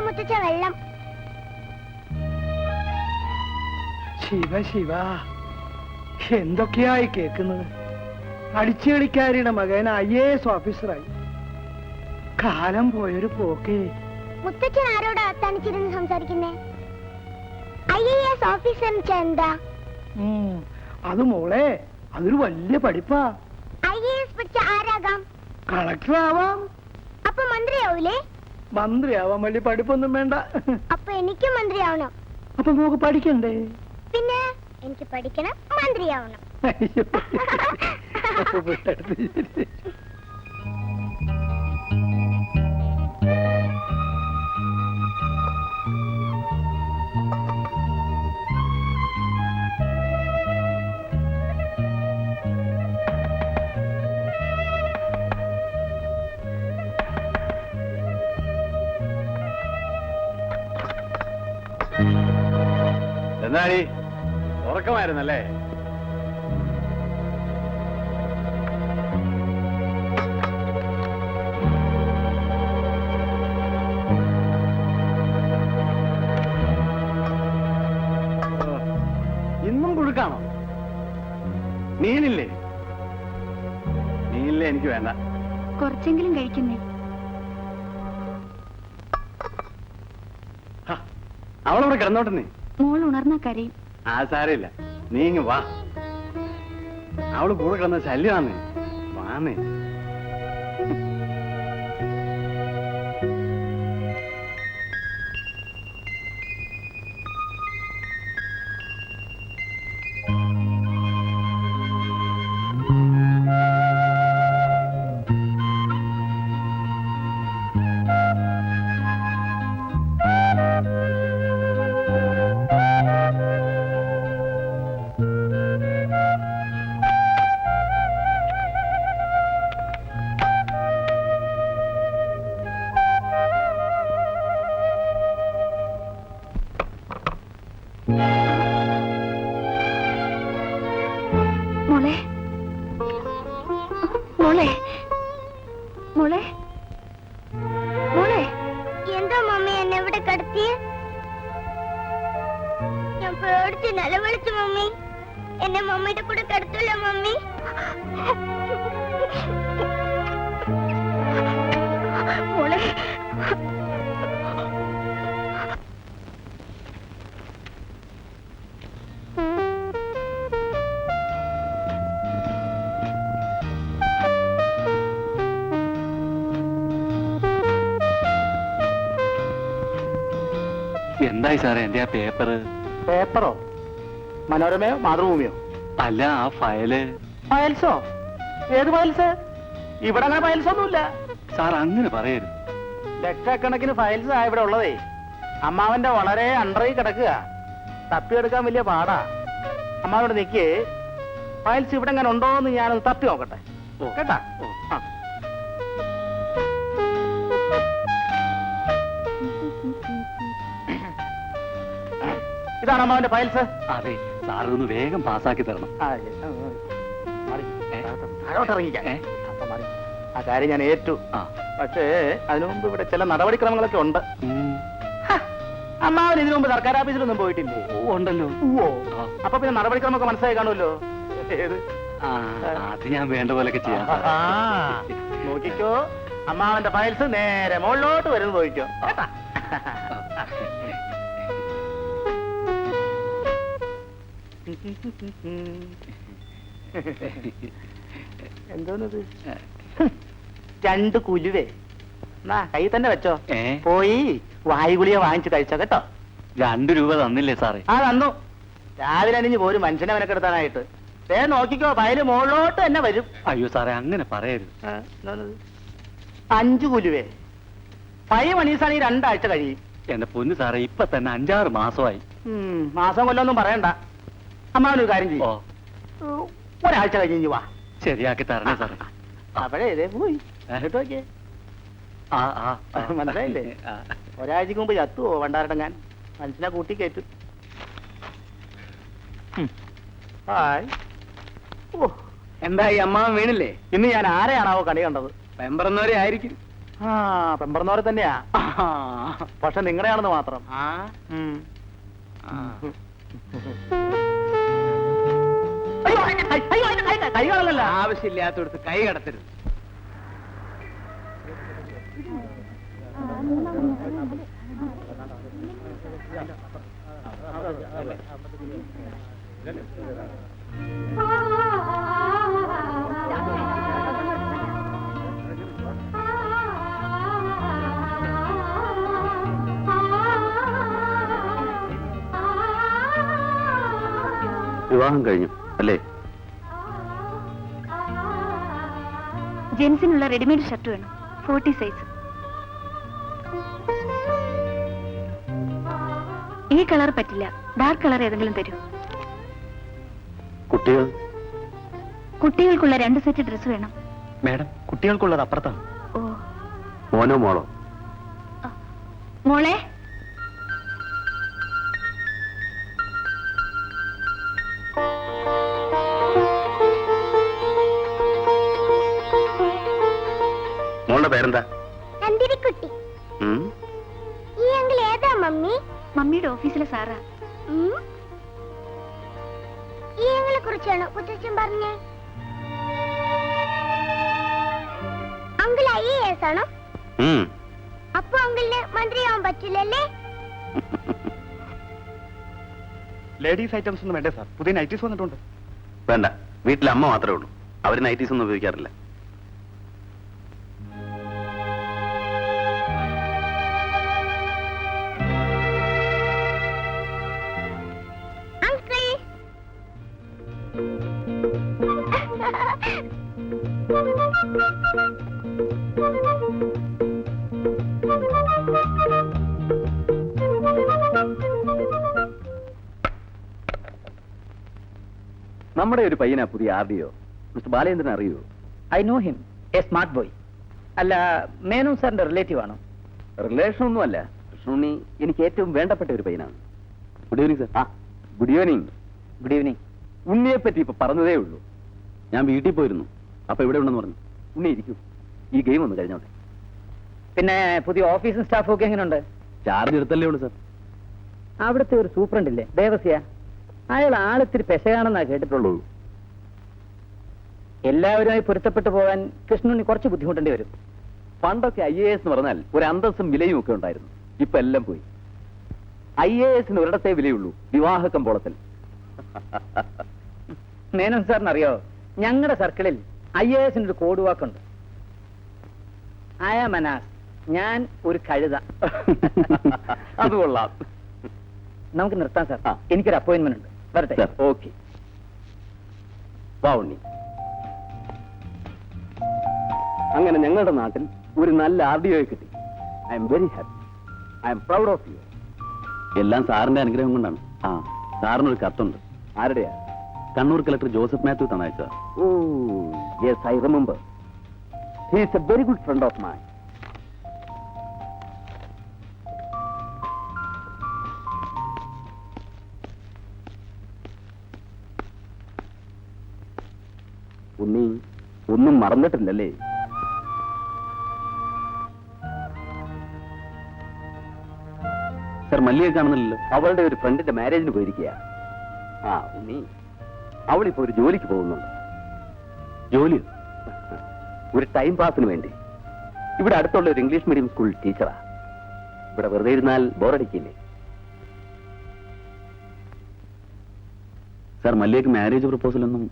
മുത്തച്ഛ വെള്ളം. ശിവ ശിവ, എന്തൊക്കെയായി കേൾക്കുന്നത്. അടിച്ചുകളിക്കാരിയുടെ മകൻ IAS ഓഫീസറായി. കാലം പോയൊരു പോക്കേ. മുത്തച്ഛൻ ആരോടാ തനിച്ചിരുന്ന് സംസാരിക്കുന്നേ? IAS ഓഫീസർ എന്താ? അത് മോളെ, അതൊരു വലിയ പഠിപ്പാ. IAS പഠിച്ച ആരാകാം? കളക്ടർ ആവാം. അപ്പൊ മന്ത്രിയാവൂലേ? മന്ത്രിയാവാൻ വലിയ പഠിപ്പൊന്നും വേണ്ട. അപ്പൊ എനിക്ക് മന്ത്രിയാവണം. അപ്പൊ നമുക്ക് പഠിക്കണ്ടേ? പിന്നെ എനിക്ക് പഠിക്കണം, മന്ത്രിയാവണം. എന്നാടി ഉറക്കമായിരുന്നല്ലേ? ഇന്നും കുഴുക്കാണോ? മീനില്ലേ? മീനില്ലേ? എനിക്ക് വേണ്ട. കുറച്ചെങ്കിലും കഴിക്കുന്നേ. അവളവിടെ കിടന്നോട്ടെ. നീ മോൾ ഉണർന്ന കരയും. ആ സാരമില്ല, നീ ഇങ്ങ് വാ. അവള് കൂടെ കിടന്ന ശല്യമാണേ. വാന്നേ. മോളെ, മോളെ, മോളെ, മോളെ. എന്താ മമ്മി എന്നെ ഇവിടെ കടത്തി? ഞാൻ പേടിച്ച് നിലവിളിച്ചു മമ്മി. എന്നെ മമ്മിയുടെ കൂടെ കടത്തല്ലോ മമ്മി. മോളെ, എന്തായി സാറേ എന്റെ ആ പേപ്പറ്? പേപ്പറോ? മനോരമയോ മാതൃഭൂമിയോ? അല്ല, ആ ഫയല്. ഫയൽസോ? ഏത് ഫയൽസ്? ഇവിടെ അങ്ങനെ ഫയൽസ് ഒന്നുമില്ല സാർ. അങ്ങനെ പറയരുത്. ലക്ഷക്കണക്കിന് ഫയൽസ് ആ ഇവിടെ ഉള്ളതേ. അമ്മാവന്റെ വളരെ അണ്ടറിൽ കിടക്കുക. തപ്പിയെടുക്കാൻ വലിയ പാടാ. അമ്മാവോട് നിൽക്കേ. ഫയൽസ് ഇവിടെ അങ്ങനെ ഉണ്ടോ എന്ന് ഞാനൊന്ന് തപ്പി നോക്കട്ടെ. കേട്ടാ? ഇതാണ് അമ്മാവന്റെ ഫയൽസ്. അതെ സാർ, ഒന്ന് വേഗം പാസ്സാക്കി തരണം. ഇറങ്ങിക്കാൻ ആ കാര്യം ഞാൻ ഏറ്റു. പക്ഷേ അതിനു മുമ്പ് ഇവിടെ ചില നടപടിക്രമങ്ങളൊക്കെ ഉണ്ട്. അമ്മാവൻ ഇതിനു മുമ്പ് സർക്കാർ ഓഫീസിലൊന്നും പോയിട്ടില്ലേ? ഉണ്ടല്ലോ. അപ്പൊ പിന്നെ നടപടിക്രമൊക്കെ മനസ്സിലായി കാണുമല്ലോ. ഏത്? അത് ഞാൻ വേണ്ട പോലൊക്കെ ചെയ്യാം. നോക്കിക്കോ, അമ്മാവന്റെ ഫയൽസ് നേരെ മുകളിലോട്ട് വരുന്നത് നോക്കിക്കോ. എന്തോന്നത്? 2 കുലുവേ. എന്നാ കൈ തന്നെ വെച്ചോ. പോയി വായുഗുളിയെ വാങ്ങിച്ചു കഴിച്ചോ കേട്ടോ. 2 രൂപ തന്നില്ലേ സാറേ? ആ തന്നു. രാവിലെ അണിഞ്ഞ് പോരും മനുഷ്യനെ മെനക്കെടുത്താനായിട്ട്. നോക്കിക്കോ, ഫയല് മുകളിലോട്ട് തന്നെ വരും. അയ്യോ സാറേ, അങ്ങനെ പറയരുത്. 5 കുലുവേ. 5 മണീസാണെങ്കിൽ 2 ആഴ്ച കഴിയും. എന്റെ പൊന്നു സാറേ, ഇപ്പൊ തന്നെ 5-6 മാസമായി. മാസം കൊല്ലൊന്നും പറയണ്ട. അമ്മാവനൊരു കാര്യം ചെയ്യും, ഒരാഴ്ച കഴിഞ്ഞ് വാ. ശരിയാക്കി തരണേ സാറേ. അപ്പോഴേ ഇതേ പോയി കേട്ടോക്കേ. മനസ്സിലായില്ലേ? ഒരാഴ്ചക്ക് മുമ്പ് ചത്തുവോ വണ്ടാരടങ്ങാൻ. മനുഷ്യനെ കൂട്ടി കയറ്റും. എന്തായി അമ്മാവൻ വീണില്ലേ? ഇന്ന് ഞാൻ ആരെയാണാവോ കണി കണ്ടത്? പെമ്പറന്നവരെ ആയിരിക്കും. പെമ്പറന്നവരെ തന്നെയാ. പക്ഷെ നിങ്ങളുടെയാണെന്ന് മാത്രം. ഉം. അയ്യോ, കൈ കാണലല്ല. ആവശ്യമില്ലാത്തടത്ത് കൈ കടത്തരുത്. വിവാഹം കഴിഞ്ഞു അല്ലേ? ജെൻസിനുള്ള റെഡിമെയ്ഡ് ഷർട്ട് വേണം, 40 സൈസ്. ഈ കളർ പറ്റില്ല, ഡാർക്ക് കളർ ഏതെങ്കിലും തരൂ. കുട്ടികൾ? കുട്ടികൾക്കുള്ള 2 സെറ്റ് ഡ്രസ് വേണം. മാഡം, കുട്ടികൾക്കുള്ളത് അപ്പുറത്താണ്. ഓ, മോനോ മോളോ? മോളെ. മോളുടെ പേരെന്താ? നന്ദിനിക്കുട്ടി. ഈ അങ്കിൾ ഏതാ മമ്മി? മമ്മിയുടെ ഓഫീസിലെ സാറാ. ഈ അങ്കിളെ കുറിച്ചാണോ കുറ്റച്ചൻ പറഞ്ഞേ? അങ്കിൾ IAS ആണോ? അപ്പൊ അങ്കിളിന് മന്ത്രിയാവാൻ പറ്റില്ലല്ലേ? ലേഡീസ് ഐറ്റംസ് ഒന്നും വേണ്ടേ സാർ? പുതിയ നൈറ്റീസ് വന്നിട്ടുണ്ട്. വേണ്ട, വീട്ടിലെ അമ്മ മാത്രമേ ഉള്ളൂ. അവര് നൈറ്റീസ് ഒന്നും ഉപയോഗിക്കാറില്ല. അങ്കിൾ. നമ്മുടെ ഒരു പയ്യനാ പുതിയ RDO. മിസ്റ്റർ ബാലേന്ദ്രൻ അറിയൂ? I know him, A smart boy. അല്ല, മേനോൻ സാറിന്റെ റിലേറ്റീവ് ആണോ? റിലേഷൻ ഒന്നുമല്ല. കൃഷ്ണുണ്ണി എനിക്ക് ഏറ്റവും വേണ്ടപ്പെട്ട ഒരു പയ്യനാണ്. Good evening sir. Good evening. Good evening. ഉണ്ണിയെ പറ്റി ഇപ്പൊ പറഞ്ഞതേ ഉള്ളൂ. ഞാൻ വീട്ടിൽ പോയിരുന്നു. അപ്പൊ ഇവിടെ ഉണ്ടെന്ന് പറഞ്ഞു. ഉണ്ണി ഇരിക്കും, ഈ ഗെയിം ഒന്ന് കഴിഞ്ഞോട്ടെ. പിന്നെ പുതിയ ഓഫീസും സ്റ്റാഫും ഒക്കെ എങ്ങനെയുണ്ട്? ചാർജ് എടുത്തല്ലേ ഉള്ളൂ സാർ. അവിടുത്തെ ഒരു സൂപ്രണ്ട് ഇല്ലേ, ദേവസ്യ, അയാൾ ആളിത്തിരി പെശകാണെന്നാ കേട്ടിട്ടുള്ളൂ. എല്ലാവരുമായി പൊരുത്തപ്പെട്ടു പോകാൻ കൃഷ്ണുണ്ണി കുറച്ച് ബുദ്ധിമുട്ടേണ്ടി വരും. പണ്ടൊക്കെ IAS എന്ന് പറഞ്ഞാൽ ഒരു അന്തസ്സും വിലയും ഒക്കെ ഉണ്ടായിരുന്നു. ഇപ്പൊ എല്ലാം പോയി. IAS ഒരിടത്തേ വിലയുള്ളൂ, വിവാഹ കമ്പോളത്തിൽ. മേനോൻ സാറിന് അറിയോ, ഞങ്ങളുടെ സർക്കിളിൽ IAS ഒരു കോഡ് വാക്കുണ്ട്. ആയ മനാസ്, ഞാൻ ഒരു കഴുത. അത് കൊള്ളാം. നമുക്ക് നിർത്താം സാർ, ആ. എനിക്കൊരു അപ്പോയിന്റ്മെന്റ് ഉണ്ട്. വരട്ടെ. Sir, okay. വാ ഉണ്ണി. അങ്ങനെ ഞങ്ങളുടെ നാട്ടിൽ ഒരു നല്ല RDO കിട്ടി. I am very happy. I am proud of you. എല്ലാം സാറിന്റെ അനുഗ്രഹം കൊണ്ടാണ്. ആ, സാറിനൊരു കത്തുണ്ട്. ആരുടെയാ? കണ്ണൂർ കളക്ടർ ജോസഫ് മാത്യു തന്നയച്ച. Oh yes, I remember. He is a very good friend of mine. Unni ഒന്നും മറന്നിട്ടില്ലല്ലേ? സാർ, മല്ലിയെ കാണുന്നില്ലല്ലോ. അവളുടെ ഒരു ഫ്രണ്ടിന്റെ മാരേജിന് പോയിരിക്കുക. ആ ഉണ്ണി, അവളിപ്പോ ഒരു ജോലിക്ക് പോകുന്നുണ്ട്. ജോലി? ഒരു ടൈം പാസിന് വേണ്ടി. ഇവിടെ അടുത്തുള്ള ഒരു ഇംഗ്ലീഷ് മീഡിയം സ്കൂൾ ടീച്ചറാ. ഇവിടെ വെറുതെ ഇരുന്നാൽ ബോറടിക്കില്ലേ? സാർ, മല്ലിയക്ക് മാരേജ് പ്രപ്പോസൽ ഒന്നും?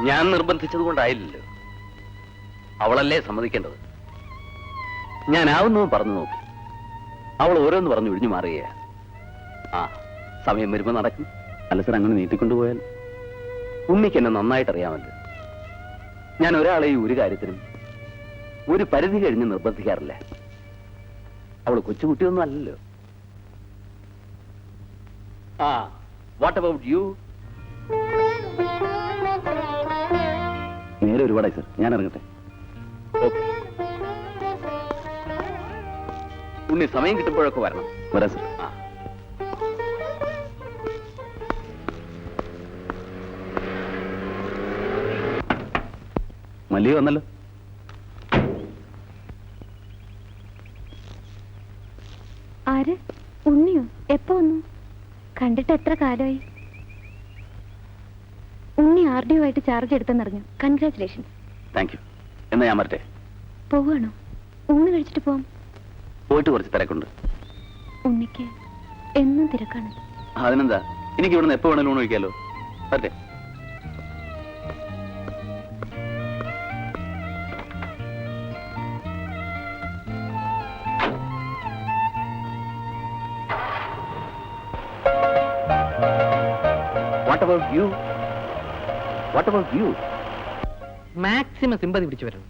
ഞാൻ നിർബന്ധിച്ചത് കൊണ്ടായില്ലല്ലോ. അവളല്ലേ സമ്മതിക്കേണ്ടത്. ഞാനാവുന്നു പറഞ്ഞു നോക്കി. അവൾ ഓരോന്ന് പറഞ്ഞു ഒഴിഞ്ഞു മാറുകയാ. ആ, സമയം വരുമ്പോ നടക്കും. അല്ല സാർ, അങ്ങനെ നീട്ടിക്കൊണ്ടുപോയാൽ? ഉണ്ണിക്ക് എന്നെ നന്നായിട്ട് അറിയാമല്ലോ. ഞാൻ ഒരാളെ ഈ ഒരു കാര്യത്തിനും ഒരു പരിധി കഴിഞ്ഞ് നിർബന്ധിക്കാറില്ല. അവൾ കൊച്ചുകുട്ടിയൊന്നും അല്ലല്ലോ. ആ, വാട്ട് അബൌട്ട് യു? നേരെ ഒരുപാടായി സാർ, ഞാൻ ഇറങ്ങട്ടെ. ഓക്കെ. ഉണ്ണി സമയം കിട്ടുമ്പോഴൊക്കെ വരണം. വരാം സാർ. ആ. മല്ലിക വന്നല്ലോ. ആര്? ഉണ്ണിയോ? എപ്പോ വന്നു? കണ്ടിട്ട് എത്ര കാലമായി? ഉണ്ണി RDO ആയിട്ട് ചാർജ് എടുത്തെന്നറിഞ്ഞു. കൺഗ്രാറ്റുലേഷൻസ്. Thank you. എന്നാ ഞാൻ വരട്ടെ? പോവാണോ? ഊണ് കഴിച്ചിട്ട് പോവാം. പോയിട്ട് കുറച്ച് തിരക്കുണ്ട്. ഉണ്ണിക്ക് എന്നും തിരക്കാണ്. അതിനെന്താ, എനിക്ക് ഇവിടുന്ന് എപ്പോ വേണേലും ഊണ് കഴിക്കാലോ. വരട്ടെ. What about you? What about you? Maximum sympathy പിടിച്ചു വരണം.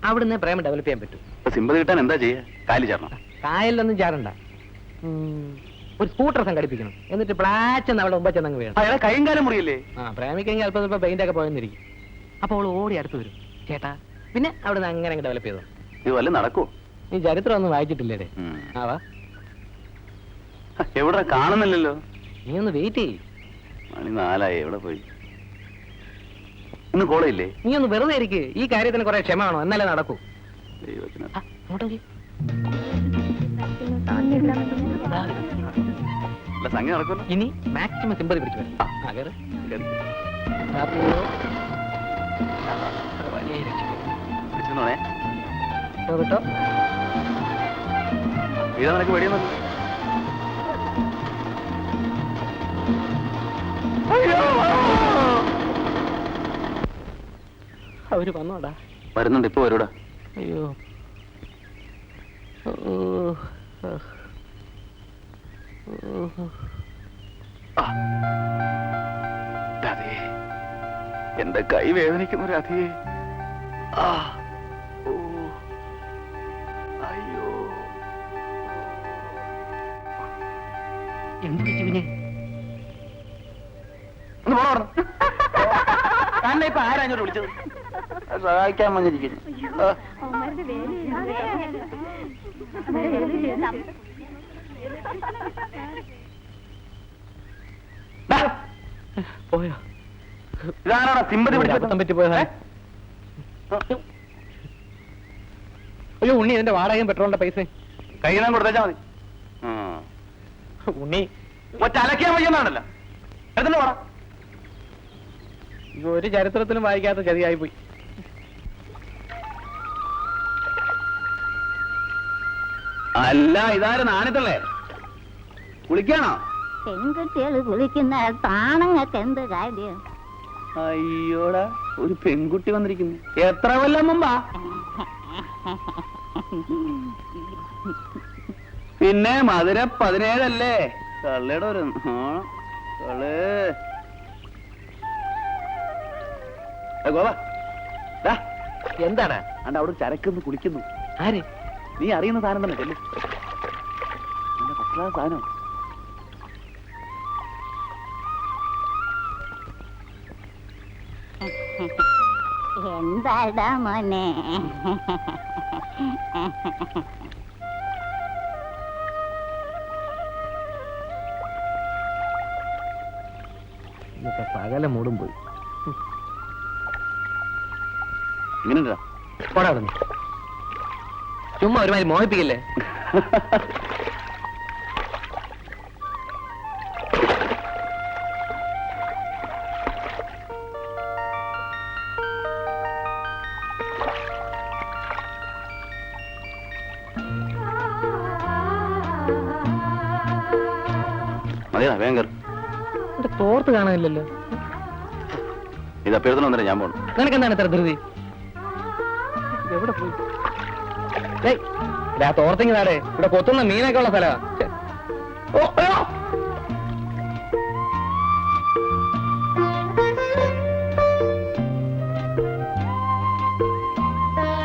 അവിടുന്ന് പ്രേമം ഡെവലപ്പ് ചെയ്യാൻ പറ്റും. ഇപ്പൊ സിമ്പതി കിട്ടാൻ എന്താ ചെയ്യാ? കാലി ചേർണം. കായലിലൊന്നും ചാടണ്ട. ഒരു സ്കൂട്ടർ സംഘടിപ്പിക്കണം. എന്നിട്ട് പ്ലാച്ചെന്ന് അവിടെ മുമ്പ് ചെന്നങ്ങ് വീഴണം. അയാളെ കൈയും കാലം മുറിയല്ലേ? പ്രേമിക്കെങ്കിൽ അല്പം സ്വല്പം പെയിന്റ് ഒക്കെ പോയെന്നിരിക്കും. അപ്പൊ അവൾ ഓടി അടുത്ത് വരും. ചേട്ടാ, പിന്നെ അവിടുന്ന് അങ്ങനെ ഡെവലപ്പ് ചെയ്തോ. ഇത് വല്ല നടക്കോ? നീ ചരിത്രം ഒന്നും വായിച്ചിട്ടില്ലേ? ആവാ, എവിടെ കാണുന്നില്ലല്ലോ. നീ ഒന്ന് വെയിറ്റ് ചെയ്യ്. മണി 4 എവിടെ പോയി? ഇന്ന് കോളേജില്ലേ? നീ ഒന്ന് വെറുതെ ഇരിക്ക്. ഈ കാര്യത്തിന് കുറെ ക്ഷമ വേണോ, എന്നാലേ നടക്കൂ. ദൈവത്തിന്. അല്ല, സംഗതി നടക്കുമല്ലോ. ഇനി മാക്സിമം സിമ്പതി പിടിച്ചു വരും. പിടിച്ചോണേ. കേട്ടോ, ഇതാ നിനക്ക് വെടിയൊന്നും. അവര് വന്നോടാ. വരുന്നുണ്ട്, ഇപ്പൊ വരൂടാ. അയ്യോ, എന്റെ കൈ വേദനിക്കുന്നു രാധേ. അയ്യോ, എന്ത് പറ്റി പിന്നെ? ഒന്ന് പോണോ? തന്നെ ഇപ്പൊ ആരാഞ്ഞോട്ട് വിളിച്ചത്? സഹായിക്കാൻ വന്നിരിക്കുന്നു. പോയോ? ഇതാണോ സിമ്പതി അബദ്ധം പറ്റി പോയതാ? അയ്യോ ഉണ്ണി, ഇതിന്റെ വാടകയും പെട്രോളിന്റെ പൈസ കയ്യിൽ നിന്ന് കൊടുത്തേച്ചാ മതി. ഉണ്ണി ഒറ്റ അലക്കാൻ വയ്യെന്നാണല്ലോ. എടുത്തിട്ട് പോടാ. ഒരു ചരിത്രത്തിലും വായിക്കാത്ത ചതിയായി പോയി. അല്ല, ഇതാരും നാണിത്തള്ളേ കുളിക്കാണോ? പെൺകുട്ടികൾ കുളിക്കുന്ന താണങ്ങൾക്ക് എന്ത് കാര്യം? അയ്യോടാ, ഒരു പെൺകുട്ടി വന്നിരിക്കുന്നു. എത്ര കൊല്ലം മുമ്പാ? പിന്നെ മധുര 17 കള്ളയുടെ ഒരു കള്ള്. ഗോവ എന്താണ്? അണ്ട അവിടെ ചരക്കൊന്ന് കുളിക്കുന്നു. ആര്? നീ അറിയുന്ന സാധനം തന്നെ ചെല്ലു. ഫസ്റ്റ് ക്ലാസ് സാധനം. എന്താടാ മോനെ? സകല മൂടും പോയി. ഇങ്ങനെയുണ്ടാ പോടാ, ചുമ്മാ ഒരുമാതിരി മോഹിപ്പിക്കില്ലേ? മതിയാ, ഭയങ്കര തോർത്ത് കാണാനില്ലല്ലോ. ഇത് അപ്പഴത്തിന് വന്നിട്ട് ഞാൻ പോണം. നിനക്കെന്താണ് ഇത്ര ധൃതി? എവിടെ പോയി? തോർത്തിങ്ങി നാടേ, ഇവിടെ കൊത്തുന്ന മീനൊക്കെ ഉള്ള സ്ഥലമാ.